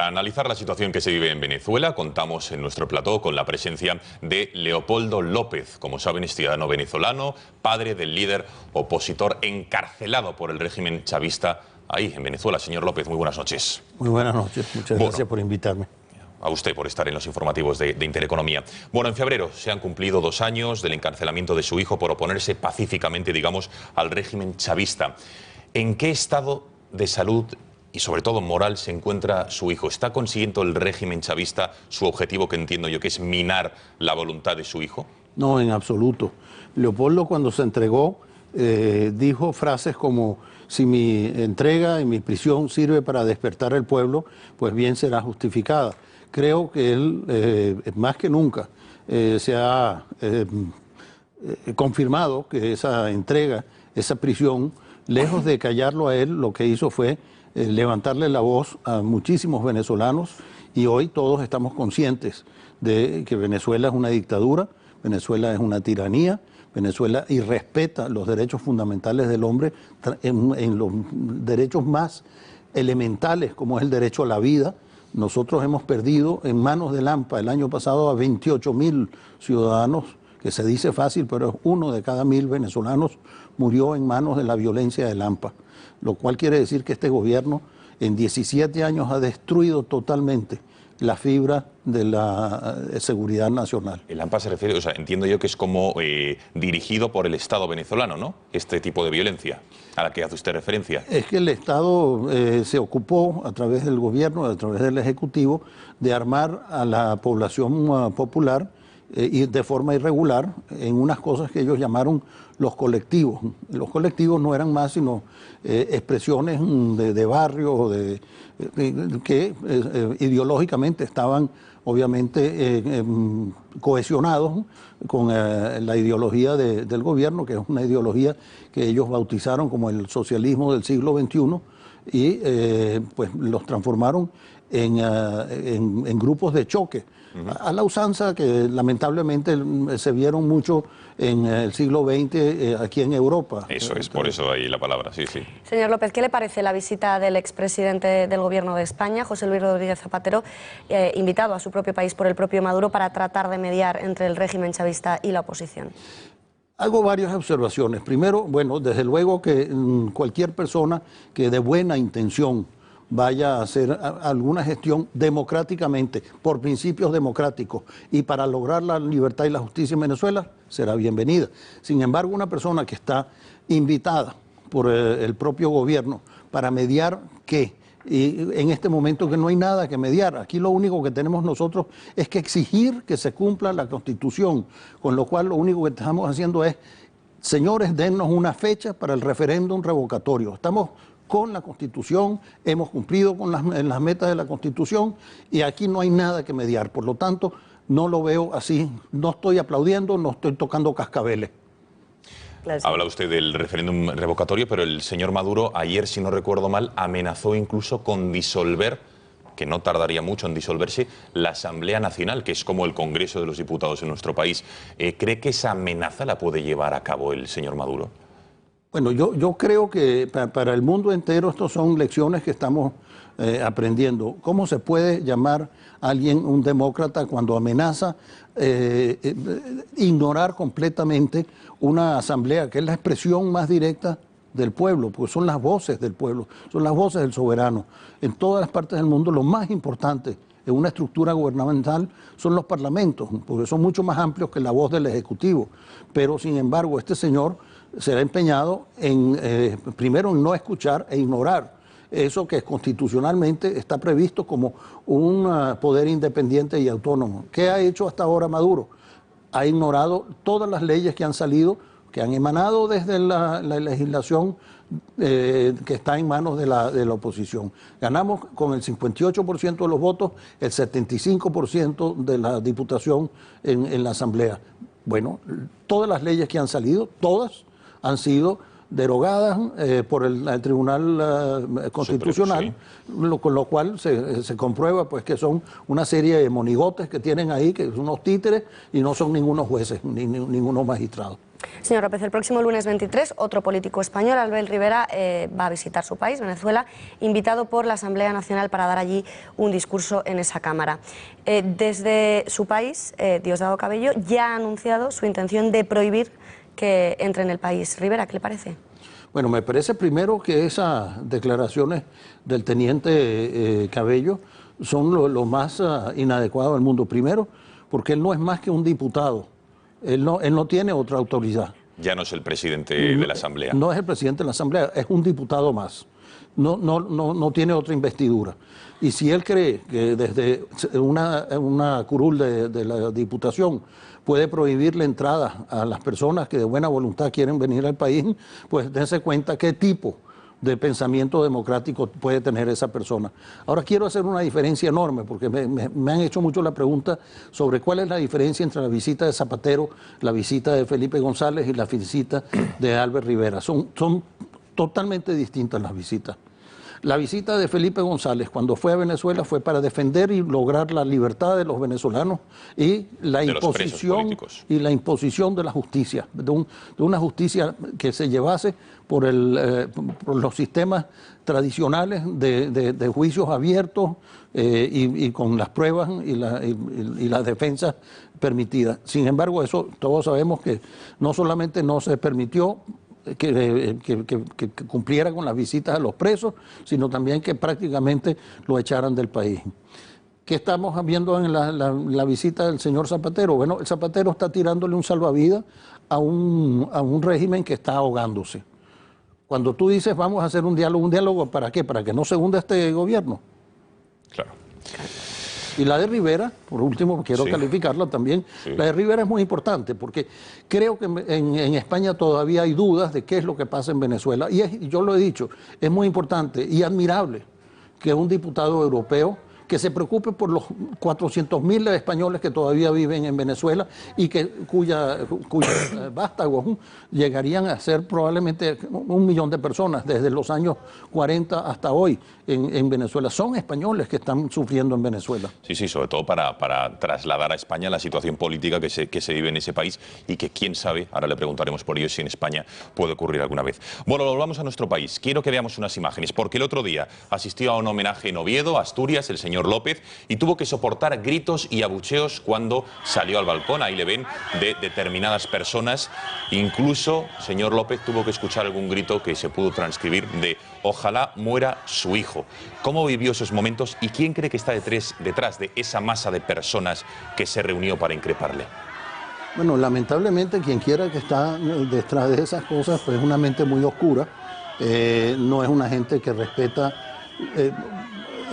Para analizar la situación que se vive en Venezuela, contamos en nuestro plató con la presencia de Leopoldo López, como saben, es ciudadano venezolano, padre del líder opositor encarcelado por el régimen chavista ahí en Venezuela. Señor López, muy buenas noches. Muy buenas noches, muchas gracias por invitarme. A usted por estar en los informativos de Intereconomía. Bueno, en febrero se han cumplido 2 años del encarcelamiento de su hijo por oponerse pacíficamente, digamos, al régimen chavista. ¿En qué estado de salud y sobre todo moral se encuentra su hijo? ¿Está consiguiendo el régimen chavista su objetivo, que entiendo yo que es minar la voluntad de su hijo? No, en absoluto. Leopoldo, cuando se entregó, dijo frases como: si mi entrega y mi prisión sirve para despertar al pueblo, pues bien será justificada. Creo que él, más que nunca, se ha confirmado que esa entrega, esa prisión, lejos de callarlo a él, lo que hizo fue levantarle la voz a muchísimos venezolanos, y hoy todos estamos conscientes de que Venezuela es una dictadura, Venezuela es una tiranía, Venezuela irrespeta los derechos fundamentales del hombre en los derechos más elementales, como es el derecho a la vida. Nosotros hemos perdido en manos del AMPA el año pasado a 28.000 ciudadanos, que se dice fácil, pero 1 de cada 1.000 venezolanos murió en manos de la violencia del AMPA, lo cual quiere decir que este gobierno en 17 años ha destruido totalmente la fibra de la seguridad nacional. El AMPA se refiere, o sea, entiendo yo que es como dirigido por el Estado venezolano, ¿no? Este tipo de violencia a la que hace usted referencia. Es que el Estado se ocupó, a través del gobierno, a través del Ejecutivo, de armar a la población popular y de forma irregular en unas cosas que ellos llamaron los colectivos. Los colectivos no eran más sino expresiones de barrio, que ideológicamente estaban obviamente cohesionados con la ideología del gobierno, que es una ideología que ellos bautizaron como el socialismo del siglo XXI, y pues los transformaron en grupos de choque, a la usanza que lamentablemente se vieron mucho en el siglo XX aquí en Europa. Eso es, por eso ahí la palabra, sí, sí. Señor López, ¿qué le parece la visita del expresidente del Gobierno de España, José Luis Rodríguez Zapatero, invitado a su propio país por el propio Maduro para tratar de mediar entre el régimen chavista y la oposición? Hago varias observaciones. Primero, bueno, desde luego que cualquier persona que de buena intención vaya a hacer alguna gestión democráticamente, por principios democráticos y para lograr la libertad y la justicia en Venezuela, será bienvenida. Sin embargo, una persona que está invitada por el propio gobierno para mediar, ¿qué? Y en este momento que no hay nada que mediar. Aquí lo único que tenemos nosotros es que exigir que se cumpla la Constitución, con lo cual lo único que estamos haciendo es: señores, dennos una fecha para el referéndum revocatorio. Estamos con la Constitución, hemos cumplido con las metas de la Constitución y aquí no hay nada que mediar. Por lo tanto, no lo veo así. No estoy aplaudiendo, no estoy tocando cascabeles. Habla usted del referéndum revocatorio, pero el señor Maduro ayer, si no recuerdo mal, amenazó incluso con disolver, que no tardaría mucho en disolverse, la Asamblea Nacional, que es como el Congreso de los Diputados en nuestro país. ¿Cree que esa amenaza la puede llevar a cabo el señor Maduro? Bueno, yo creo que para el mundo entero estas son lecciones que estamos aprendiendo. ¿Cómo se puede llamar a alguien un demócrata cuando amenaza ignorar completamente una asamblea que es la expresión más directa del pueblo? Porque son las voces del pueblo, son las voces del soberano. En todas las partes del mundo lo más importante en una estructura gubernamental son los parlamentos, porque son mucho más amplios que la voz del Ejecutivo. Pero sin embargo este señor será empeñado en, primero, en no escuchar e ignorar eso que constitucionalmente está previsto como un poder independiente y autónomo. ¿Qué ha hecho hasta ahora Maduro? Ha ignorado todas las leyes que han salido, que han emanado desde la legislación que está en manos de la oposición. Ganamos con el 58% de los votos, el 75% de la diputación en la Asamblea. Bueno, todas las leyes que han salido, todas, han sido derogadas por el Tribunal Constitucional, sí. Con lo cual se comprueba pues que son una serie de monigotes que tienen ahí, que son unos títeres y no son ningunos jueces, ni ningunos magistrados. Señor López, el próximo lunes 23, otro político español, Albert Rivera, va a visitar su país, Venezuela, invitado por la Asamblea Nacional para dar allí un discurso en esa Cámara. Desde su país, Diosdado Cabello ya ha anunciado su intención de prohibir que entre en el país. Rivera, ¿qué le parece? Bueno, me parece primero que esas declaraciones del teniente Cabello son lo más inadecuado del mundo. Primero, porque él no es más que un diputado. Él no tiene otra autoridad. Ya no es el presidente de la Asamblea. No es el presidente de la Asamblea, es un diputado más. No tiene otra investidura. Y si él cree que desde una curul de la Diputación puede prohibir la entrada a las personas que de buena voluntad quieren venir al país, pues dense cuenta qué tipo de pensamiento democrático puede tener esa persona. Ahora quiero hacer una diferencia enorme, porque me han hecho mucho la pregunta sobre cuál es la diferencia entre la visita de Zapatero, la visita de Felipe González y la visita de Albert Rivera. Son totalmente distintas las visitas. La visita de Felipe González cuando fue a Venezuela fue para defender y lograr la libertad de los venezolanos y la imposición de la justicia, de una justicia que se llevase por los sistemas tradicionales de juicios abiertos y con las pruebas y las defensas permitidas. Sin embargo, eso todos sabemos que no solamente no se permitió que cumpliera con las visitas a los presos, sino también que prácticamente lo echaran del país. ¿Qué estamos viendo en la visita del señor Zapatero? Bueno, el Zapatero está tirándole un salvavidas a un régimen que está ahogándose. Cuando tú dices vamos a hacer un diálogo ¿para qué? Para que no se hunda este gobierno. Claro. Y la de Rivera, por último, quiero calificarla también. Sí. La de Rivera es muy importante porque creo que en España todavía hay dudas de qué es lo que pasa en Venezuela. Y yo lo he dicho, es muy importante y admirable que un diputado europeo que se preocupe por los 400.000 españoles que todavía viven en Venezuela y cuyos vástagos llegarían a ser probablemente 1 millón de personas desde los años 40 hasta hoy en Venezuela. Son españoles que están sufriendo en Venezuela. Sí, sobre todo para trasladar a España la situación política que se vive en ese país y que quién sabe, ahora le preguntaremos por ello si en España puede ocurrir alguna vez. Bueno, volvamos a nuestro país. Quiero que veamos unas imágenes, porque el otro día asistió a un homenaje en Oviedo, Asturias, el señor López, y tuvo que soportar gritos y abucheos cuando salió al balcón. Ahí le ven, de determinadas personas. Incluso, señor López tuvo que escuchar algún grito que se pudo transcribir de ojalá muera su hijo. ¿Cómo vivió esos momentos y quién cree que está detrás de esa masa de personas que se reunió para increparle? Bueno, lamentablemente quien quiera que está detrás de esas cosas pues es una mente muy oscura, no es una gente que respeta.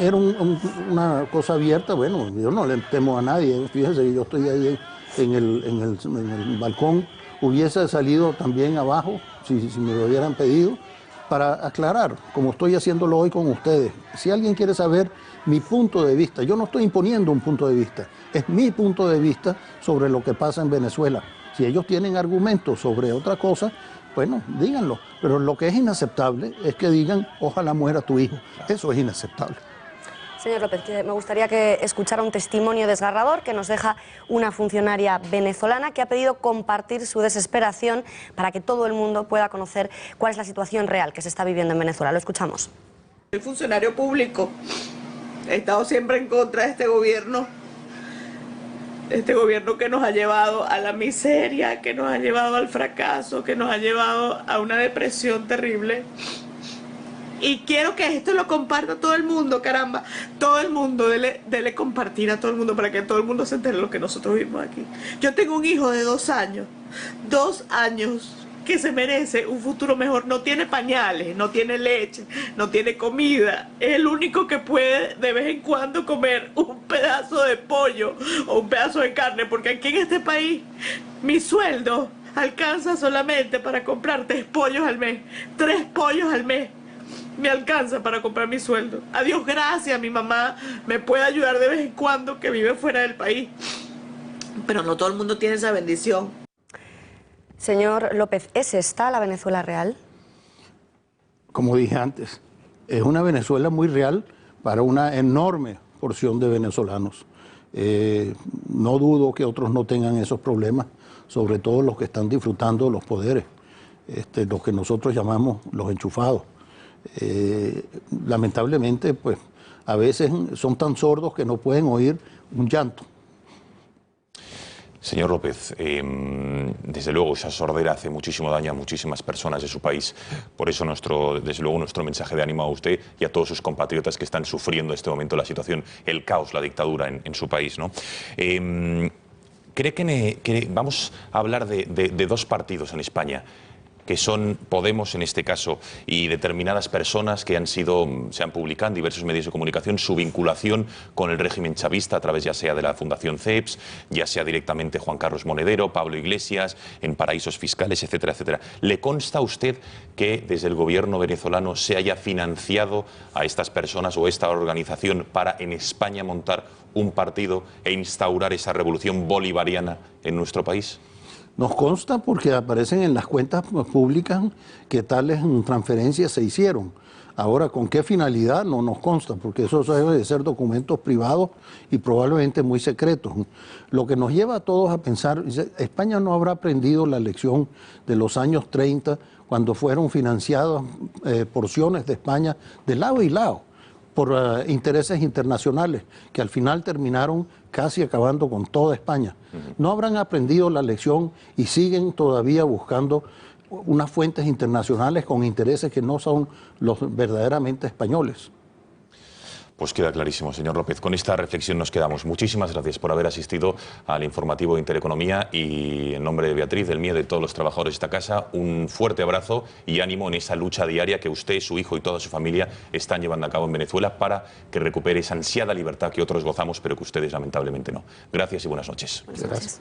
Era una cosa abierta. Bueno, yo no le temo a nadie, fíjese, yo estoy ahí en el balcón, hubiese salido también abajo si me lo hubieran pedido, para aclarar, como estoy haciéndolo hoy con ustedes. Si alguien quiere saber mi punto de vista, yo no estoy imponiendo un punto de vista, es mi punto de vista sobre lo que pasa en Venezuela. Si ellos tienen argumentos sobre otra cosa, bueno, díganlo, pero lo que es inaceptable es que digan ojalá muera tu hijo. Eso es inaceptable. Señor López, me gustaría que escuchara un testimonio desgarrador que nos deja una funcionaria venezolana que ha pedido compartir su desesperación para que todo el mundo pueda conocer cuál es la situación real que se está viviendo en Venezuela. Lo escuchamos. Soy funcionario público. He estado siempre en contra de este gobierno que nos ha llevado a la miseria, que nos ha llevado al fracaso, que nos ha llevado a una depresión terrible. Y quiero que esto lo comparta todo el mundo, caramba. Todo el mundo, dele compartir a todo el mundo para que todo el mundo se entere de lo que nosotros vimos aquí. Yo tengo un hijo de 2 años, 2 años, que se merece un futuro mejor. No tiene pañales, no tiene leche, no tiene comida. Es el único que puede de vez en cuando comer un pedazo de pollo o un pedazo de carne, porque aquí en este país mi sueldo alcanza solamente para comprar 3 pollos al mes. 3 pollos al mes me alcanza para comprar mi sueldo. A Dios gracias, mi mamá me puede ayudar de vez en cuando, que vive fuera del país. Pero no todo el mundo tiene esa bendición. Señor López, ¿es esta la Venezuela real? Como dije antes, es una Venezuela muy real para una enorme porción de venezolanos. No dudo que otros no tengan esos problemas. sobre todo los que están disfrutando los poderes, los que nosotros llamamos los enchufados. Lamentablemente, pues a veces son tan sordos que no pueden oír un llanto. Señor López, desde luego esa sordera hace muchísimo daño a muchísimas personas de su país. Por eso, desde luego, nuestro mensaje de ánimo a usted y a todos sus compatriotas que están sufriendo en este momento la situación, el caos, la dictadura en su país, ¿no? ¿Cree que vamos a hablar de dos partidos en España, que son Podemos en este caso y determinadas personas que se han publicado en diversos medios de comunicación su vinculación con el régimen chavista a través ya sea de la Fundación CEPS, ya sea directamente Juan Carlos Monedero, Pablo Iglesias, en paraísos fiscales, etcétera, etcétera? ¿Le consta a usted que desde el gobierno venezolano se haya financiado a estas personas o esta organización para en España montar un partido e instaurar esa revolución bolivariana en nuestro país? Nos consta porque aparecen en las cuentas públicas que tales transferencias se hicieron. Ahora, ¿con qué finalidad? No nos consta, porque eso debe de ser documentos privados y probablemente muy secretos. Lo que nos lleva a todos a pensar, España no habrá aprendido la lección de los años 30, cuando fueron financiadas porciones de España de lado y lado por intereses internacionales que al final terminaron casi acabando con toda España. No habrán aprendido la lección y siguen todavía buscando unas fuentes internacionales con intereses que no son los verdaderamente españoles. Pues queda clarísimo, señor López. Con esta reflexión nos quedamos. Muchísimas gracias por haber asistido al informativo de Intereconomía y en nombre de Beatriz, del mío y de todos los trabajadores de esta casa, un fuerte abrazo y ánimo en esa lucha diaria que usted, su hijo y toda su familia están llevando a cabo en Venezuela para que recupere esa ansiada libertad que otros gozamos, pero que ustedes lamentablemente no. Gracias y buenas noches. Buenas noches.